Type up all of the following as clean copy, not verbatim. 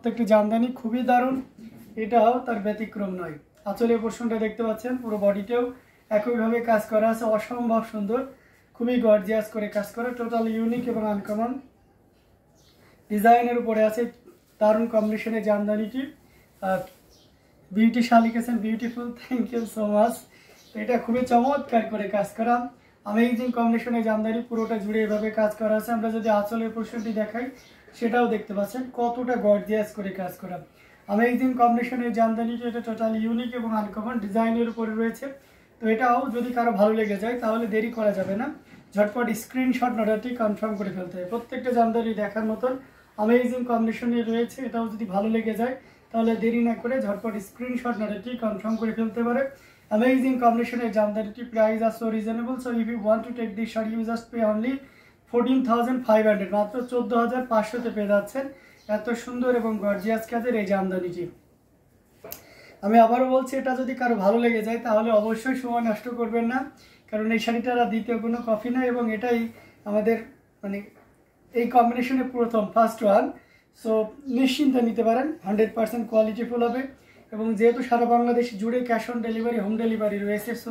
প্রত্যেকটি জামদানি খুবই দারুণ, এটাও তার ব্যতিক্রম নয়। আঁচলের পোর্শনটা দেখতে পাচ্ছেন, পুরো বডিতেও একইভাবে কাজ করা আছে, অসম্ভব সুন্দর, খুবই গর্জিয়াস করে কাজ করা, টোটাল ইউনিক এবং আনকমন ডিজাইনের উপরে আছে। দারুণ কম্বিনেশনের জামদানিটি। বিউটি শাল লিখেছেন, beautiful, thank you so much. এটা খুবই চমৎকার করে কাজ করা, অ্যামেজিং কম্বিনেশনের জামদানি, পুরোটা জুড়ে এভাবে কাজ করা আছে। আমরা যদি আঁচলের পোর্শনটি দেখাই সেটাও দেখতে পাচ্ছেন কতটা গর্জিয়াস করে কাজ করা, অ্যামেজিং কম্বিনেশনের জামদানিটি। এটা টোটাল ইউনিক এবং আনকমন ডিজাইনের উপরে রয়েছে। তো এটাও যদি কারো ভালো লেগে যায় তাহলে দেরি করা যাবে না, ঝটপট স্ক্রিনশট অর্ডারটি কনফার্ম করে ফেলতে হবে। প্রত্যেকটা জামদানি দেখার মতন অ্যামেজিং কম্বিনেশনে রয়েছে। এটাও যদি ভালো লেগে যায় তাহলে দেরি না করে ঝটপট স্ক্রিনশট অর্ডারটি কনফার্ম করে ফেলতে পারে। অ্যামেজিং কম্বিনেশনের জামদানিটি প্রাইস আর so reasonable, so if you want to take this sari you just pay only 14,500, মাত্র 14,500-তে পেয়ে যাচ্ছেন এত সুন্দর এবং গর্জিয়াস কাজের এই জামদানিটি। আমি আবারও বলছি, এটা যদি কারো ভালো লেগে যায় তাহলে অবশ্যই সময় নষ্ট করবেন না, কারণ এই শাড়িটার দ্বিতীয় কোনো কপি নাই এবং এটাই আমাদের মানে এই কম্বিনেশনের প্রথম ফার্স্ট ওয়ান। সো নিশ্চিন্তে নিতে পারেন, 100% কোয়ালিটিফুল হবে। এবং যেহেতু সারা বাংলাদেশ জুড়ে cash on delivery, home delivery রয়েছে, সো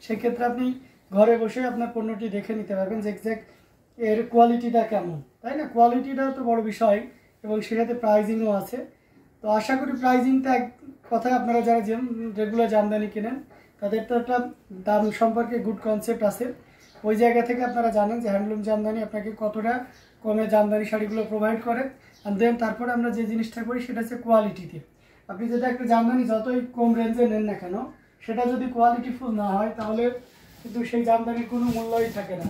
সেক্ষেত্রে আপনি ঘরে বসে আপনার পণ্যটি দেখে নিতে পারবেন যে এক্স্যাক্ট এর কোয়ালিটিটা কেমন, তাই না? কোয়ালিটিটাও তো বড় বিষয় এবং সেটাতে প্রাইজিংও আছে। তো আশা করি প্রাইজিংটা এক কথায় আপনারা যারা রেগুলার জামদানি কেনেন তাদের তো একটা দাম সম্পর্কে গুড কনসেপ্ট আছে। ওই জায়গা থেকে আপনারা জানেন যে হ্যান্ডলুম জামদানি আপনাকে কতটা কমে জামদানি শাড়িগুলো প্রোভাইড করে। অ্যান্ড দেন তারপরে আমরা যে জিনিসটা করি সেটা হচ্ছে কোয়ালিটিতে। আপনি যদি একটা জামদানি যতই কম রেঞ্জে নেন না কেন, সেটা যদি কোয়ালিটিফুল না হয় তাহলে কিন্তু সেই জামদানির কোনো মূল্যই থাকে না।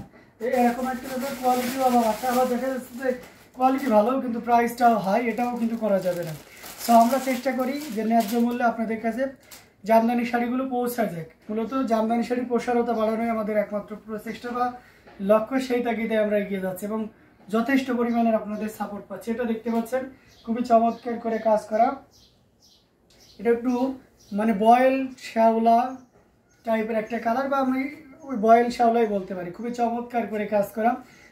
এরকম একটা ব্যাপার, কোয়ালিটিও আবার আছে, আবার দেখা যাচ্ছে যে কোয়ালিটি ভালো কিন্তু প্রাইসটাও হাই, এটাও কিন্তু করা যাবে না। সো আমরা চেষ্টা করি যে ন্যায্য মূল্যে আপনাদের কাছে জামদানি শাড়িগুলো পৌঁছা যাক। মূলত জামদানি শাড়ি প্রসারতা বাড়ানোই আমাদের একমাত্র প্রচেষ্টা বা লক্ষ্য, সেই তাগিদে আমরা এগিয়ে যাচ্ছি এবং যথেষ্ট পরিমাণের আপনাদের সাপোর্ট পাচ্ছি। এটা দেখতে পাচ্ছেন খুবই চমৎকার করে কাজ করা, এটা একটু মানে বয়েল শ্যাওলা টাইপের একটা কালার, বা আমি ওই বয়েল শ্যাওলাই বলতে পারি। খুবই চমৎকার করে কাজ করা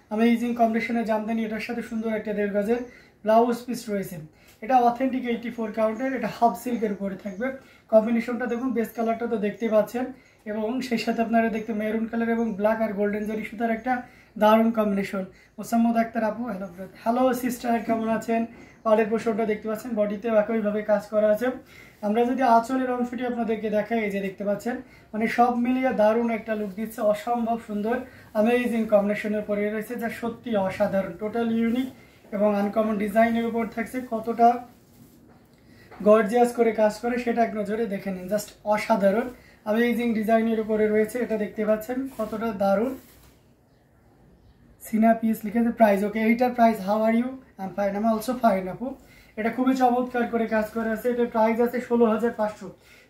অ্যামেজিং কম্বিনেশনের জামদানি, এটার সাথে সুন্দর একটা 1.5 গজের ব্লাউজ পিস রয়েছে। এটা অথেন্টিক 84 কাউন্টের, এটা হাফ সিল্কের উপরে থাকবে। কম্বিনেশনটা দেখুন, বেস কালারটা তো দেখতে পাচ্ছেন এবং সেই সাথে আপনারা দেখতে মেরুন কালার এবং ব্ল্যাক আর গোল্ডেন জরি সুতার একটা দারুণ কম্বিনেশন। মোসাম্মদ আক্তার আপু, হ্যালো হ্যালো সিস্টার, কেমন আছেন? পাড়ের পোশাকটা দেখতে পাচ্ছেন, বডিতেও একইভাবে কাজ করা আছে। আমরা যদি আঁচলের অংশটি আপনাদেরকে দেখাই, এই যে দেখতে পাচ্ছেন, মানে সব মিলিয়ে দারুণ একটা লুক দিচ্ছে, অসম্ভব সুন্দর অ্যামেজিং কম্বিনেশনের পরে রয়েছে, যা সত্যি অসাধারণ, টোটাল ইউনিক এবং আনকমন ডিজাইনের উপর থাকছে। কতটা গর্জিয়াস করে কাজ করে সেটা এক নজরে দেখে নিন, জাস্ট অসাধারণ অ্যামেজিং ডিজাইনের উপরে রয়েছে। এটা দেখতে পাচ্ছেন কতটা দারুণ। সিনা পিস লিখেছে প্রাইস, ওকে, এইটার price how are you? I am fine, I am also fine আপু। এটা খুবই চমৎকার করে কাজ করে আছে। এটার প্রাইস আছে 16,500,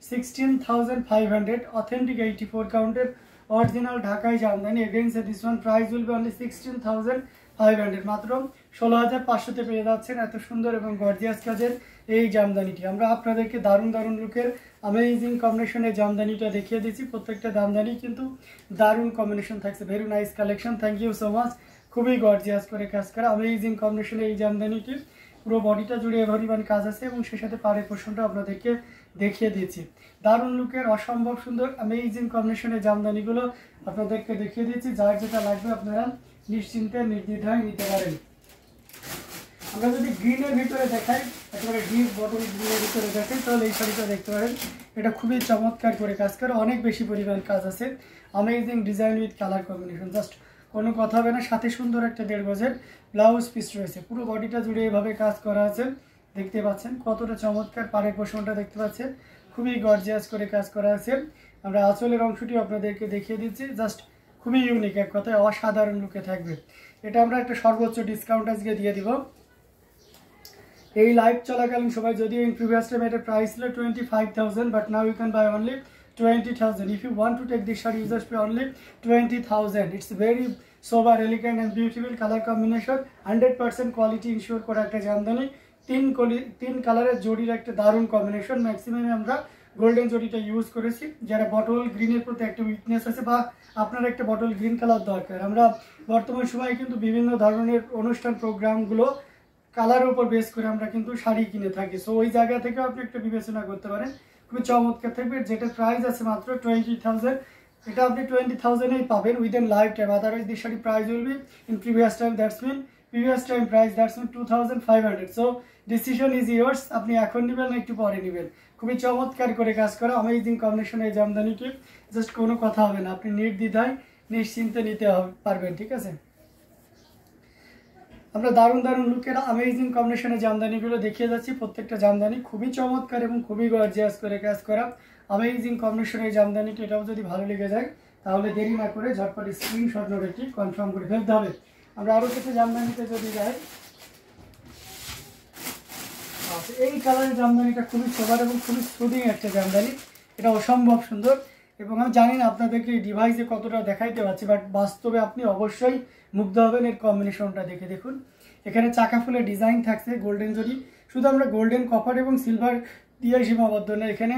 16,500, অথেন্টিক 84 কাউন্টের অরিজিনাল ঢাকাই Jamdani. Against this one price will B only 16,500, মাত্র 16,500-তে পেয়ে যাচ্ছেন এত সুন্দর এবং গর্জিয়াস কাজের এই জামদানিটি। আমরা আপনাদেরকে দারুণ দারুণ লুকের অ্যামেজিং কম্বিনেশনের জামদানিটা দেখিয়ে দিচ্ছি। প্রত্যেকটা জামদানি কিন্তু দারুণ কম্বিনেশন থাকছে, very nice collection, thank you so much. খুবই গর্জিয়াস করে কাজ করা অ্যামেজিং কম্বিনেশনের এই জামদানিটির পুরো বডিটা জুড়ে এভাবে কাজ আছে এবং সেই সাথে পাড়ের পোর্শনটা আপনাদেরকে দেখিয়ে দিচ্ছি। দারুণ লুকের অসম্ভব সুন্দর অ্যামেজিং কম্বিনেশনের জামদানিগুলো আপনাদেরকে দেখিয়ে দিচ্ছি। যার যেটা লাগবে আপনারা নিশ্চিন্তে নির্দ্বিধায় নিতে পারেন। আমরা যদি গ্রিনের ভিতরে দেখাই, একেবারে ডিপ বটল গ্রিনের ভিতরে দেখাই, তাহলে এই শাড়িটা দেখতে পারেন। এটা খুবই চমৎকার করে কাজ করে, অনেক বেশি পরিমাণ কাজ আছে, amazing design with colour combination, just কোনো কথা হবে না। সাথে সুন্দর একটা 1.5 গজের ব্লাউজ পিস রয়েছে, পুরো বডিটা জুড়ে এভাবে কাজ করা আছে, দেখতে পাচ্ছেন কতটা চমৎকার। পাড়ের পোর্শনটা দেখতে পাচ্ছেন খুবই গর্জিয়াস করে কাজ করা আছে। আমরা আঁচলের অংশটি আপনাদেরকে দেখিয়ে দিচ্ছি, জাস্ট খুবই ইউনিক, এক কথায় অসাধারণ লুকে থাকবে। এটা আমরা একটা সর্বোচ্চ ডিসকাউন্ট আজকে দিয়ে দিব এই লাইভ চলাকালীন সময়। যদিও ইন প্রিভিয়াস টাইম এটার প্রাইস ছিল 25,000, but now you can buy only 20,000. If you want to take this shot, you just pay only 20,000. It's very sober, elegant and beautiful color combination, 100% quality ensure করা একটা জামদানি। তিন কালারের জড়ির একটা দারুণ combination. Maximum আমরা golden জড়িটা use করেছি। যারা bottle গ্রিনের প্রতি একটা উইকনেস আছে বা আপনার একটা বটল গ্রিন কালার দরকার, আমরা বর্তমান সময়ে কিন্তু বিভিন্ন ধরনের অনুষ্ঠান প্রোগ্রামগুলো কালারের উপর বেস করে আমরা কিন্তু শাড়ি কিনে থাকি। সো ওই জায়গা থেকেও আপনি একটা বিবেচনা করতে পারেন, খুবই চমৎকার থাকবে। যেটা প্রাইস আছে মাত্র 20,000, এটা আপনি 20,000-এই পাবেন within lifetime. Otherwise this sari price will be in previous time, that's mean previous time price, that's mean 2,500। So decision is yours, আপনি এখন নেবেন না একটু পরে নেবেন। খুবই চমৎকার করে কাজ করা অ্যামেজিং কম্বিনেশন এই জামদানিটি, জাস্ট কোনো কথা হবে না, আপনি নির্দ্বিধায় নিশ্চিন্তে নিতে পারবেন, ঠিক আছে। আমরা দারুণ দারুণ লুকের অ্যামেজিং কম্বিনেশনের জামদানিগুলো দেখিয়ে যাচ্ছি। প্রত্যেকটা জামদানি খুবই চমৎকার এবং খুবই গর্জিয়াস করে কাজ করা অ্যামেজিং কম্বিনেশনের এই জামদানিটি। এটাও যদি ভালো লেগে যায় তাহলে দেরি না করে ঝটপট স্ক্রিনশট নোট এটি কনফার্ম করে ফেলতে হবে। আমরা আরও কিছু জামদানিতে যদি যাই, এই কালারের জামদানিটা খুবই সোবার এবং খুবই সুদিং একটা জামদানি, এটা অসম্ভব সুন্দর। এবং আমি জানি না আপনাদেরকে এই ডিভাইসে কতটা দেখাইতে পারছি, বাট বাস্তবে আপনি অবশ্যই মুগ্ধ হবেন এর কম্বিনেশনটা দেখে। দেখুন এখানে চাকা ফুলের ডিজাইন থাকছে গোল্ডেন জরি, শুধু আমরা গোল্ডেন কপার এবং সিলভার দিয়ে সীমাবদ্ধ না, এখানে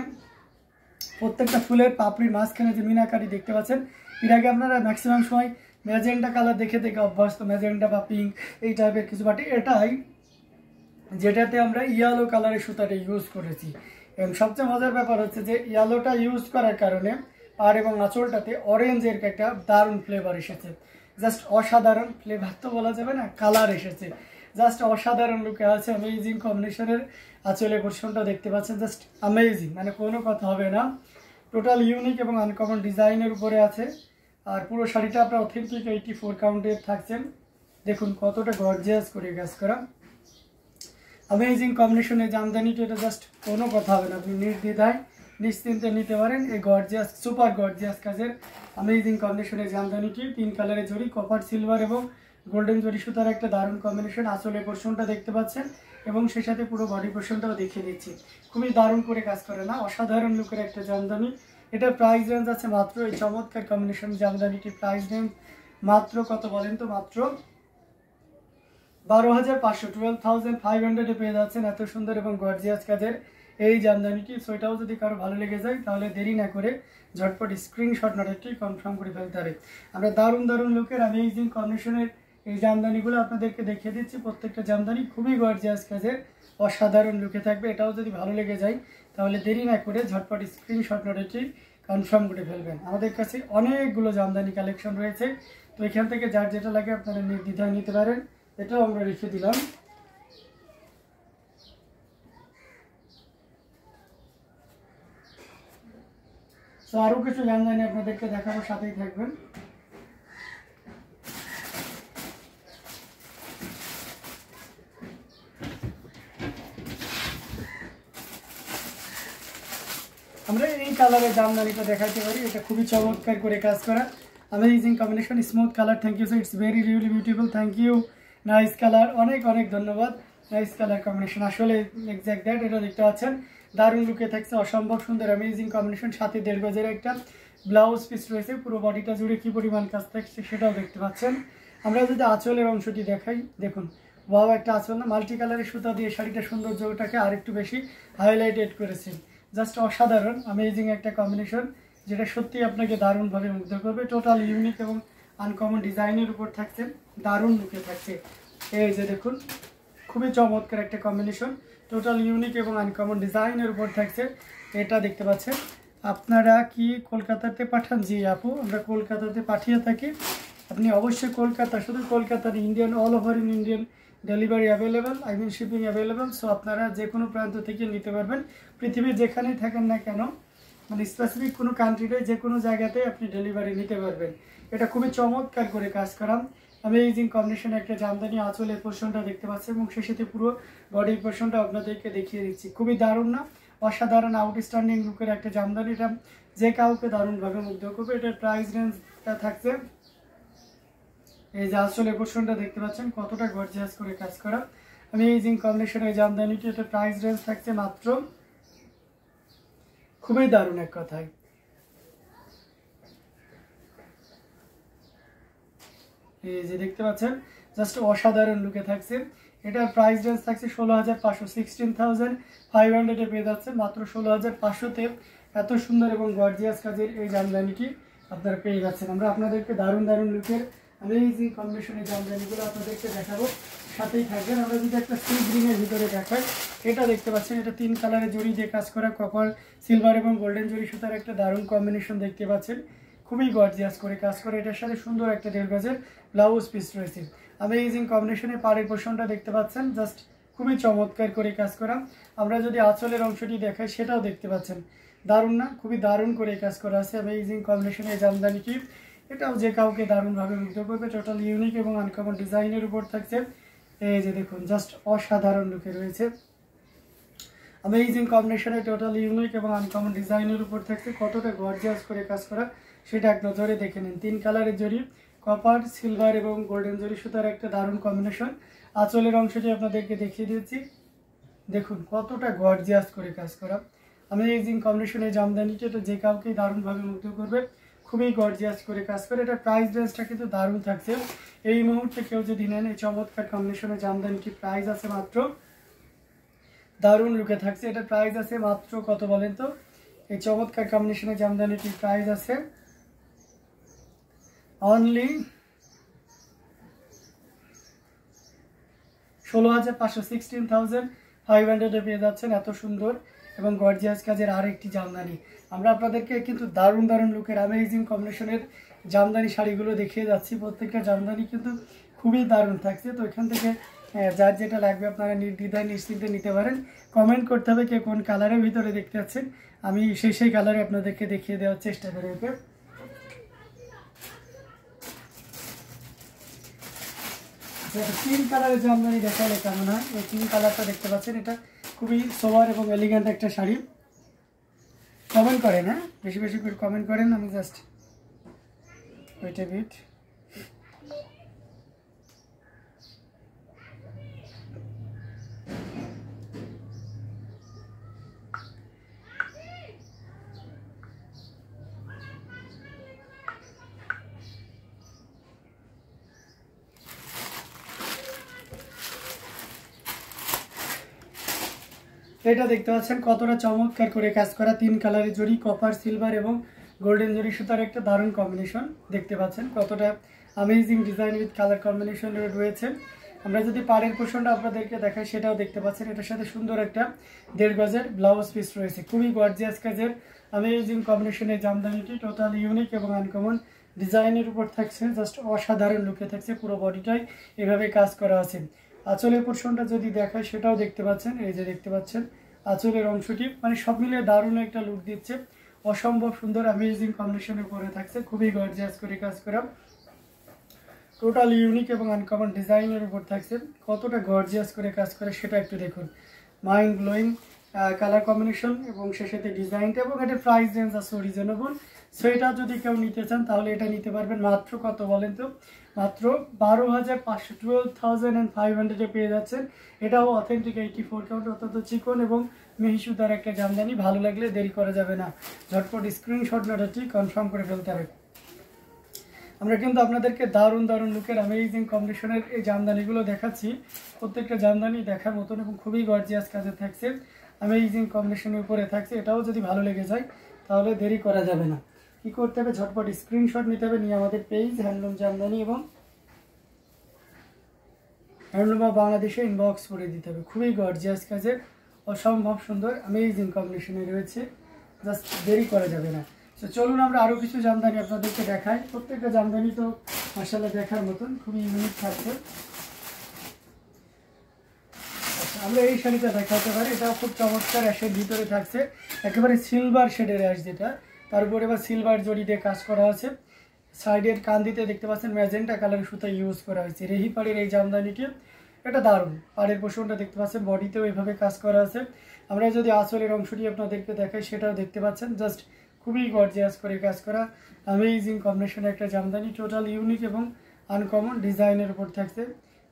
প্রত্যেকটা ফুলের পাপড়ির মাঝখানে যে মিনাকারি দেখতে পাচ্ছেন, এর আগে আপনারা ম্যাক্সিমাম সময় ম্যাজেন্টা কালার দেখে দেখে অভ্যস্ত, ম্যাজেন্টা বা পিঙ্ক এই টাইপের কিছু, বাট এটাই যেটাতে আমরা ইয়েলো কালারের সুতাটা ইউজ করেছি। এবং সবচেয়ে মজার ব্যাপার হচ্ছে যে ইয়েলোটা ইউজ করার কারণে পাড় এবং আঁচলটাতে অরেঞ্জের একটা দারুণ ফ্লেভার এসেছে, জাস্ট অসাধারণ ফ্লেভার তো বলা যাবে না, কালার এসেছে, জাস্ট অসাধারণ লুকে আছে। অ্যামেজিং কম্বিনেশনের আঁচলের পোর্শনটা দেখতে পাচ্ছেন, জাস্ট অ্যামেজিং, মানে কোনো কথা হবে না, টোটাল ইউনিক এবং আনকমন ডিজাইনের উপরে আছে। আর পুরো শাড়িটা আপনার অথেন্টিক 84 কাউন্টের থাকছেন। দেখুন কতটা গর্জিয়াস করে কাজ করা অ্যামেজিং কম্বিনেশনের জামদানিটা, এটা জাস্ট কোনো কথা হবে না, আপনি নির্দ্বিধায় নিশ্চিন্তে নিতে পারেন এই গর্জিয়াস সুপার গর্জিয়াস কাজের অ্যামেজিং কম্বিনেশনের জামদানিটি। 3 কালারের জরি, কপার সিলভার এবং গোল্ডেন জরি সুতার একটা দারুণ কম্বিনেশন। আসলে পোর্শনটা দেখতে পাচ্ছেন এবং সেই সাথে পুরো বডি পোর্শনটাও দেখিয়ে দিচ্ছি, খুবই দারুণ করে কাজ করে না, অসাধারণ লুকের একটা জামদানি। এটার প্রাইস রেঞ্জ আছে মাত্র, এই চমৎকার কম্বিনেশন জামদানিটির প্রাইস রেঞ্জ মাত্র কত বলেন তো, মাত্র 12,500, 12,500-এ পেয়ে যাচ্ছেন এত সুন্দর এবং গর্জিয়াস কাজের এই জামদানিটি। সো এটাও যদি কারো ভালো লেগে যায় তাহলে দেরি না করে ঝটপট স্ক্রিনশট নোটটি কনফার্ম করে ফেলতে হবে। আমরা দারুণ দারুণ লুকের অ্যামেজিং কম্বিনেশনের এই জামদানিগুলো আপনাদেরকে দেখিয়ে দিচ্ছি। প্রত্যেকটা জামদানি খুবই গর্জিয়াস কাজের অসাধারণ লুকে থাকবে। এটাও যদি ভালো লেগে যায় তাহলে দেরি না করে ঝটপট স্ক্রিনশট নোটটি কনফার্ম করে ফেলবেন। আমাদের কাছে অনেকগুলো জামদানি কালেকশন রয়েছে, তো এখান থেকে যার যেটা লাগে আপনারা নির্দ্বিধায় নিতে পারেন। এটাও আমরা রেখে দিলাম। তো আরো কিছু জামদানি আপনাদেরকে দেখাবো, সাথেই থাকবেন। আমরা এই কালারের জামদানিটা দেখাতে পারি, এটা খুবই চমৎকার করে কাজ করা amazing combination, smooth colour. Thank you sir, it's very really beautiful, thank you. Nice colour, অনেক অনেক ধন্যবাদ। নাইস কালার কম্বিনেশন, আসলে এক্স্যাক্ট দ্যাট, এটা দেখতে পাচ্ছেন দারুণ লুকে থাকছে, অসম্ভব সুন্দর অ্যামেজিং কম্বিনেশন। সাথে 1.5 গজের একটা ব্লাউজ পিস রয়েছে, পুরো বডিটা জুড়ে কি পরিমাণ কাজ থাকছে সেটাও দেখতে পাচ্ছেন। আমরা যদি আঁচলের অংশটি দেখাই, দেখুন ওয়াও একটা আঁচল না, মাল্টি কালারের সুতা দিয়ে শাড়িটা সৌন্দর্যটাকে আরেকটু বেশি হাইলাইটেড করেছে, জাস্ট অসাধারণ অ্যামেজিং একটা কম্বিনেশন, যেটা সত্যি আপনাকে দারুণভাবে মুগ্ধ করবে। টোটাল ইউনিক এবং আনকমন ডিজাইনের উপর থাকছে, দারুণ লুকে থাকছে। এই যে দেখুন খুবই চমৎকার একটা কম্বিনেশন, টোটাল ইউনিক এবং আনকমন ডিজাইনের উপর থাকছে। এটা দেখতে পাচ্ছেন। আপনারা কি কলকাতাতে পাঠান? জি আপু, আমরা কলকাতাতে পাঠিয়ে থাকি। আপনি অবশ্যই কলকাতা, শুধু কলকাতার Indian, all over in Indian delivery available, I mean shipping available. So আপনারা যে কোনো প্রান্ত থেকে নিতে পারবেন, পৃথিবীর যেখানেই থাকেন না কেন, মানে স্পেসিফিক কোনো কান্ট্রিতে যে কোনো জায়গাতে আপনি ডেলিভারি নিতে পারবেন। এটা খুবই চমৎকার করে কাজ করাম অ্যামেজিং কম্বিনেশনে একটা জামদানি। আঁচলের পোর্শনটা দেখতে পাচ্ছেন এবং সে সাথে পুরো বডির পোর্শনটা আপনাদেরকে দেখিয়ে দিচ্ছি। খুবই দারুণ না, অসাধারণ আউটস্ট্যান্ডিং লুকের একটা জামদানি, এটা যে কাউকে দারুণভাবে মুগ্ধ করবে। এটার প্রাইস রেঞ্জটা থাকছে, এই যে আঁচলের পোর্শনটা দেখতে পাচ্ছেন কতটা গর্জিয়াস করে কাজ করা অ্যামেজিং কম্বিনেশনের জামদানিটি। এটা প্রাইস রেঞ্জ থাকছে মাত্র, খুবই দারুণ এক কথায়। এই যে দেখতে পাচ্ছেন জাস্ট অসাধারণ লুকে থাকছে। এটার প্রাইস রেঞ্জ থাকছে 16,500, 16,500 পেয়ে যাচ্ছে মাত্র 16,500-তে। এত সুন্দর এবং গর্জিয়াস কাজের এই জামদানিটি আপনারা পেয়ে যাচ্ছেন। আমরা আপনাদেরকে দারুণ দারুণ লুকের অ্যামেজিং কম্বিনেশনের জামদানিগুলো আপনাদেরকে দেখাবো, সাথেই থাকবেন। আমরা যদি একটা সি গ্রিনের ভিতরে দেখাই, এটা দেখতে পাচ্ছেন, এটা 3 কালারের জড়ি দিয়ে কাজ করা, কপার সিলভার এবং গোল্ডেন জড়ি সুতার একটা দারুণ কম্বিনেশন দেখতে পাচ্ছেন, খুবই গর্জিয়াস করে কাজ করে। এটার সাথে সুন্দর একটা 1.5 গজের ব্লাউজ পিস রয়েছে। অ্যামেজিং কম্বিনেশনে পাড়ের পোর্শনটা দেখতে পাচ্ছেন, জাস্ট খুবই চমৎকার করে কাজ করা। আমরা যদি আঁচলের অংশটি দেখাই, সেটাও দেখতে পাচ্ছেন, দারুণ না? খুবই দারুণ করে কাজ করা আছে অ্যামেজিং কম্বিনেশনের জামদানিটি। এটাও যে কাউকে দারুণভাবে মুগ্ধ করবে। টোটাল ইউনিক এবং আনকমন ডিজাইনের উপর থাকছে। এই যে দেখুন, জাস্ট অসাধারণ লুকে রয়েছে। অ্যামেজিং কম্বিনেশনে টোটাল ইউনিক এবং আনকমন ডিজাইনের উপর থাকছে। কতটা গর্জিয়াস করে কাজ করা সেটা এক নজরে দেখে নিন। 3 কালারের জড়ি, কপার সিলভার এবং গোল্ডেন জড়ি সুতার একটা দারুণ কম্বিনেশন। আঁচলের অংশটি আপনাদেরকে দেখিয়ে দিচ্ছি, দেখুন কতটা গর্জিয়াস করে কাজ করা অ্যামেজিং কম্বিনেশনের জামদানিটি। এটা যে কাউকে দারুণভাবে মুগ্ধ করবে, খুবই গর্জিয়াস করে কাজ করে। এটা প্রাইস রেঞ্জটা কিন্তু দারুণ থাকছে। এই মুহূর্তে কেউ যদি নেন এই চমৎকার কম্বিনেশনের জামদানিটি, প্রাইস আছে মাত্র, দারুণ লুকে থাকছে। এটা প্রাইস আছে মাত্র কত বলেন তো? এই চমৎকার কম্বিনেশনের জামদানিটির প্রাইস আছে অনলি 16,500, 16,500 পেয়ে যাচ্ছেন। এত সুন্দর এবং গর্জিয়াস কাজের আরেকটি জামদানি। আমরা আপনাদেরকে কিন্তু দারুণ দারুণ লুকের অ্যামেজিং কম্বিনেশনের জামদানি শাড়িগুলো দেখিয়ে যাচ্ছি। প্রত্যেকটা জামদানি কিন্তু খুবই দারুণ থাকছে। তো এখান থেকে যার যেটা লাগবে আপনারা নির্দ্বিধায় নিশ্চিন্তে নিতে পারেন। কমেন্ট করতে হবে কে কোন কালারের ভিতরে দেখতে পাচ্ছেন, আমি সেই কালারে আপনাদেরকে দেখিয়ে দেওয়ার চেষ্টা করি। ওকে, 3 কালারের জামদানি দেখালে কেমন হয়? এই 3 কালারটা দেখতে পাচ্ছেন, এটা খুবই সোবার এবং এলিগেন্ট একটা শাড়ি। কমেন্ট করেন, হ্যাঁ বেশি বেশি করে কমেন্ট করেন। আমি জাস্ট ওয়েট এ বিট। এটা দেখতে পাচ্ছেন কতটা চমৎকার করে কাজ করা। 3 কালারের জড়ি, কপার সিলভার এবং গোল্ডেন জড়ি সুতার একটা দারুণ কম্বিনেশন দেখতে পাচ্ছেন। কতটা amazing design with colour combination রয়েছে। আমরা যদি পাড়ের পোর্শনটা আপনাদেরকে দেখাই, সেটাও দেখতে পাচ্ছেন। এটার সাথে সুন্দর একটা 1.5 গজের ব্লাউজ পিস রয়েছে। খুবই গর্জিয়াস কাজের অ্যামেজিং কম্বিনেশনের জামদানিটি। টোটাল ইউনিক এবং আনকমন ডিজাইনের উপর থাকছে, জাস্ট অসাধারণ লুকে থাকছে। পুরো বডিটাই এভাবে কাজ করা আছে। আঁচলের পোর্শনটা যদি দেখায়, সেটাও দেখতে পাচ্ছেন। এই যে দেখতে পাচ্ছেন আঁচলের অংশটি, মানে সব মিলিয়ে দারুণ একটা লুক দিচ্ছে। অসম্ভব সুন্দর অ্যামেজিং কম্বিনেশনের উপরে থাকছে, খুবই গর্জিয়াস করে কাজ করা। টোটাল ইউনিক এবং আনকমন ডিজাইনের উপর থাকছে। কতটা গর্জিয়াস করে কাজ করে সেটা একটু দেখুন। মাইন্ড ব্লোয়িং কালার কম্বিনেশন এবং সে সাথে ডিজাইনটা, এবং এটার প্রাইস রেঞ্জ আছে রিজনেবল। সো এটা যদি কেউ নিতে চান তাহলে এটা নিতে পারবেন মাত্র কত বলেন তো? মাত্র 12,500, 12,500 পেয়ে যাচ্ছেন। এটাও অথেন্টিক 84 কাউন্ট, অত্যন্ত চিকন এবং মিহি সুতার একটা জামদানি। ভালো লাগলে দেরি করা যাবে না, ঝটপট স্ক্রিনশট নোটটি কনফার্ম করে ফেলতে হবে। আমরা কিন্তু আপনাদেরকে দারুণ দারুণ লুকের অ্যামেজিং কম্বিনেশনের এই জামদানিগুলো দেখাচ্ছি। প্রত্যেকটা জামদানি দেখার মতন এবং খুবই গর্জিয়াস কাজে থাকছে, অ্যামেজিং কম্বিনেশনের উপরে থাকছে। এটাও যদি ভালো লেগে যায় তাহলে দেরি করা যাবে না। কি করতে হবে? ঝটপট স্ক্রিনশট নিতে হবে, নিয়ে আমাদের পেজ হ্যান্ডলুম জামদানি এবং হ্যান্ডলুম বাংলাদেশে ইনবক্স করে দিতে হবে। খুবই গর্জিয়াস কাজের, অসম্ভব সুন্দর অ্যামেজিং কম্বিনেশনে রয়েছে, জাস্ট দেরি করা যাবে না। তো চলুন আমরা আরও কিছু জামদানি আপনাদেরকে দেখাই। প্রত্যেকটা জামদানি তো মাশাআল্লাহ দেখার মতন, খুবই ইউনিক থাকছে। আচ্ছা, আমরা এই শাড়িটা দেখাতে পারি। এটাও খুব চমৎকার অ্যাশের ভিতরে থাকছে, একেবারে সিলভার শেডের অ্যাশ যেটা, তার উপরে এবার সিলভার জড়ি দিয়ে কাজ করা আছে। সাইডের কান দিতে দেখতে পাচ্ছেন ম্যাজেন্টা কালারের সুতা ইউজ করা হয়েছে। রেহি পাড়ের এই জামদানিটি, এটা দারুণ। পাড়ের পোর্শনটা দেখতে পাচ্ছেন, বডিতেও এভাবে কাজ করা আছে। আমরা যদি আঁচলের অংশটি আপনাদেরকে দেখাই, সেটাও দেখতে পাচ্ছেন, জাস্ট খুবই গর্জিয়াস করে কাজ করা অ্যামেজিং কম্বিনেশনের একটা জামদানি। টোটাল ইউনিক এবং আনকমন ডিজাইনের উপর থাকছে।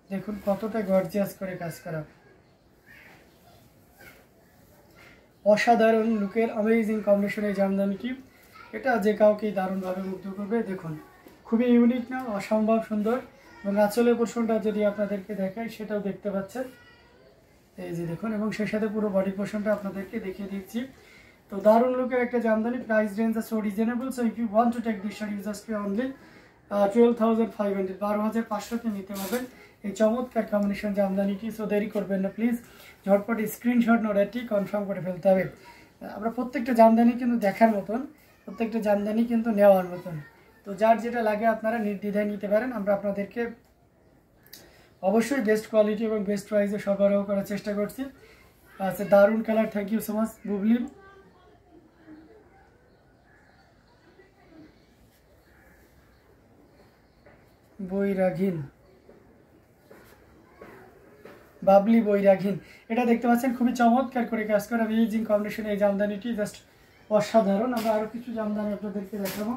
দেখুন কতটা গর্জিয়াস করে কাজ করা, অসাধারণ লুকের অ্যামেজিং কম্বিনেশনের জামদানিটি। এটা যে কাউকেই দারুণভাবে মুগ্ধ করবে। দেখুন খুবই ইউনিক না? অসম্ভব সুন্দর। এবং আঁচলের পোর্শনটা যদি আপনাদেরকে দেখাই, সেটাও দেখতে পাচ্ছেন, এই যে দেখুন। এবং সেই সাথে পুরো বডি পোর্শনটা আপনাদেরকে দেখিয়ে দিচ্ছি। তো দারুণ লুকের একটা জামদানি, প্রাইস রেঞ্জ আছে reasonable. So if you want to take this sari, just pay only 12,500, 12,500-তে নিতে পারবেন এই চমৎকার কম্বিনেশন জামদানিটি। সো দেরি করবেন না প্লিজ, ঝটপট স্ক্রিনশট নোটটি কনফার্ম করে ফেলতে হবে। আমরা প্রত্যেকটা জামদানি কিন্তু দেখার মতন, প্রত্যেকটা জামদানি কিন্তু নেওয়ার মতন। তো যার যেটা লাগে আপনারা নির্দ্বিধায় নিতে পারেন। আমরা আপনাদেরকে অবশ্যই বেস্ট কোয়ালিটি এবং বেস্ট প্রাইসে সরবরাহ করার চেষ্টা করছি। আচ্ছা, দারুণ colour, thank you so much Bubli. Bairagin, Babli Bairagin, এটা দেখতে পাচ্ছেন খুবই চমৎকার করে কাজ করা অ্যামেজিং কম্বিনেশন এই জামদানিটি, জাস্ট অসাধারণ। আমরা আরো কিছু জামদানি আপনাদেরকে দেখাবো।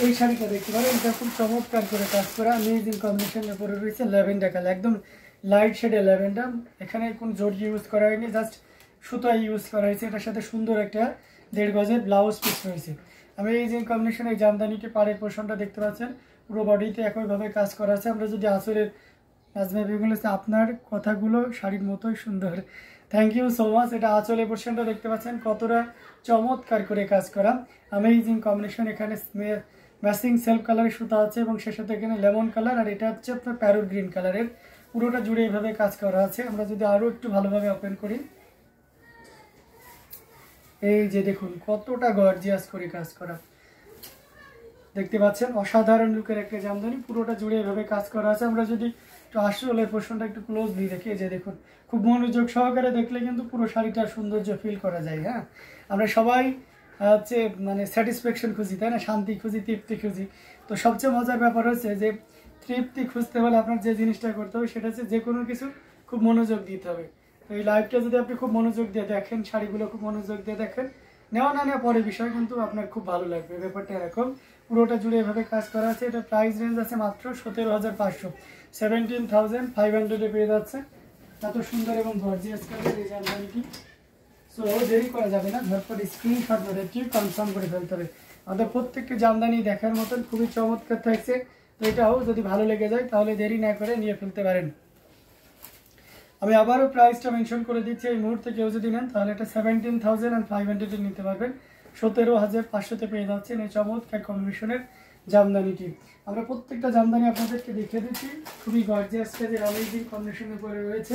এই শাড়িটা দেখতে পারেন, এটা খুব চমৎকার করে কাজ করা অ্যামেজিং কম্বিনেশনের উপরে রয়েছে ল্যাভেন্ডার কালার, একদম লাইট শেডে ল্যাভেন্ডার। এখানে কোনো জড়ি ইউজ করা হয়নি, জাস্ট সুতা ইউজ করা হয়েছে। এটার সাথে সুন্দর একটা 1.5 গজের ব্লাউজ পিস রয়েছে। অ্যামেজিং কম্বিনেশন এই জামদানিটি, পাড়ের পোর্শনটা দেখতে পাচ্ছেন পুরো বডিতে একইভাবে কাজ করা আছে। আমরা যদি আঁচলের নাজমা বেগম বলেছে আপনার কথাগুলো শাড়ির মতোই সুন্দর, থ্যাংক ইউ সো মাচ। এটা আঁচলের পোর্শনটা দেখতে পাচ্ছেন কতটা চমৎকার করে কাজ করা অ্যামেজিং কম্বিনেশন। এখানে ম্যাচিং সেলফ কালারের সুতা আছে এবং সে সাথে এখানে লেমন কালার, আর এটা হচ্ছে আপনার প্যারোট গ্রিন কালারের। পুরোটা জুড়ে এইভাবে কাজ করা আছে। আমরা যদি আরো একটু ভালোভাবে ওপেন করি, এই যে দেখুন কতটা গর্জিয়াস করে কাজ করা দেখতে পাচ্ছেন, অসাধারণ লুকের একটা জামদানি, পুরোটা জুড়ে এভাবে কাজ করা আছে। আমরা যদি একটু আসলের পোর্শনটা একটু ক্লোজলি দেখি, এই যে দেখুন খুব মনোযোগ সহকারে দেখলে কিন্তু পুরো শাড়িটার সৌন্দর্য ফিল করা যায়। হ্যাঁ, আমরা সবাই হচ্ছে মানে স্যাটিসফ্যাকশন খুঁজি, তাই না, শান্তি খুঁজি, তৃপ্তি খুঁজি। তো সবচেয়ে মজার ব্যাপার হচ্ছে যে তৃপ্তি খুঁজতে হলে আপনার যে জিনিসটা করতে হবে সেটা হচ্ছে যে কোনো কিছু খুব মনোযোগ দিতে হবে। তো এই লাইভটা যদি আপনি খুব মনোযোগ দিয়ে দেখেন, শাড়িগুলো খুব মনোযোগ দিয়ে দেখেন, নেওয়া না নেওয়া পরে বিষয়, কিন্তু আপনার খুব ভালো লাগবে। ব্যাপারটা এরকম, পুরোটা জুড়ে এভাবে কাজ করা আছে। এটা প্রাইস রেঞ্জ আছে মাত্র 17,500, 17,500-এ পেয়ে যাচ্ছে। এত সুন্দর এবং গর্জিয়াস কালার এই জামদানিটি। সো দেরি করা যাবে না, ঝটপট স্ক্রিনশট ধরে কনফার্ম করে ফেলতে হবে। আমাদের প্রত্যেকটা জামদানি দেখার মতন খুবই চমৎকার থাকছে। তো এটাও যদি ভালো লেগে যায় তাহলে দেরি না করে নিয়ে ফেলতে পারেন। আমি আবারও প্রাইসটা মেনশন করে দিচ্ছি, এই মুহূর্তে কেউ যদি নেন তাহলে এটা 17,500-এ নিতে পারবেন। 17,500-তে পেয়ে যাচ্ছেন এই চমৎকার কম্বিনেশনের জামদানিটি। আমরা প্রত্যেকটা জামদানি আপনাদেরকে দেখিয়ে দিচ্ছি, খুবই গর্জিয়াস কাজের অ্যামেজিং কম্বিনেশনের উপরে রয়েছে।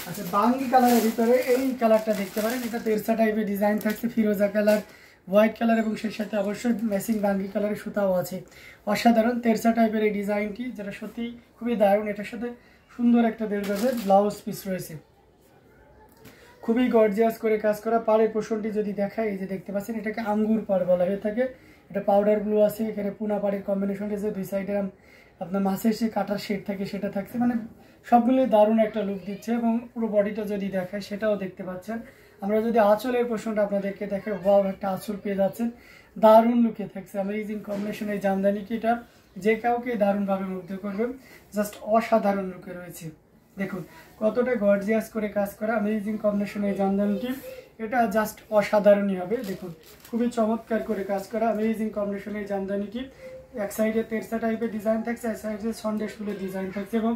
আচ্ছা, বাঙ্গি কালারের ভিতরে এই কালারটা দেখতে পারেন, এটা তেরসা টাইপের ডিজাইন থাকছে, ফিরোজা কালার, হোয়াইট কালার এবং সেই সাথে অবশ্যই ম্যাচিং বাঙ্গি কালারের সুতাও আছে। অসাধারণ তেরসা টাইপের এই ডিজাইনটি, যেটা সত্যি খুবই দারুণ। এটার সাথে সুন্দর একটা 1.5 গজের ব্লাউজ পিস রয়েছে, খুবই গর্জিয়াস করে কাজ করা। পাড়ের পোর্শনটি যদি দেখায়, এই যে দেখতে পাচ্ছেন এটাকে আঙ্গুর পাড় বলা হয়ে থাকে। এটা পাউডার ব্লু আছে, এখানে পুনা পাড়ের কম্বিনেশন আছে, দুই সাইডে আপনার মাছের যে কাটার শেড থাকে সেটা থাকছে, মানে সবগুলোই দারুণ একটা লুক দিচ্ছে। এবং পুরো বডিটা যদি দেখায় সেটাও দেখতে পাচ্ছেন। আমরা যদি আঁচলের পোর্শনটা আপনাদেরকে দেখাই, ওয়াও একটা আঁচল পেয়ে যাচ্ছেন, দারুণ লুকে থাকছে অ্যামেজিং কম্বিনেশন এই জামদানিটি। এটা যে কাউকে দারুণভাবে মুগ্ধ করবে, জাস্ট অসাধারণ লুকে রয়েছে। দেখুন কতটা গর্জিয়াস করে কাজ করা অ্যামেজিং কম্বিনেশন এই জামদানিটি, এটা জাস্ট অসাধারণই হবে। দেখুন খুবই চমৎকার করে কাজ করা অ্যামেজিং কম্বিনেশন এই জামদানিটি। এক সাইডে তেরসা টাইপের ডিজাইন থাকছে, এক সাইডে সন্দেশ ফুলের ডিজাইন থাকছে এবং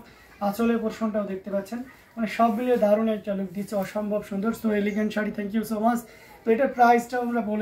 আঁচলের পোর্শনটাও দেখতে পাচ্ছেন, মানে সব মিলিয়ে দারুণ একটা লুক দিচ্ছে, অসম্ভব সুন্দর। So elegant sari, thank you so much. তো এটার প্রাইসটাও আমরা বলে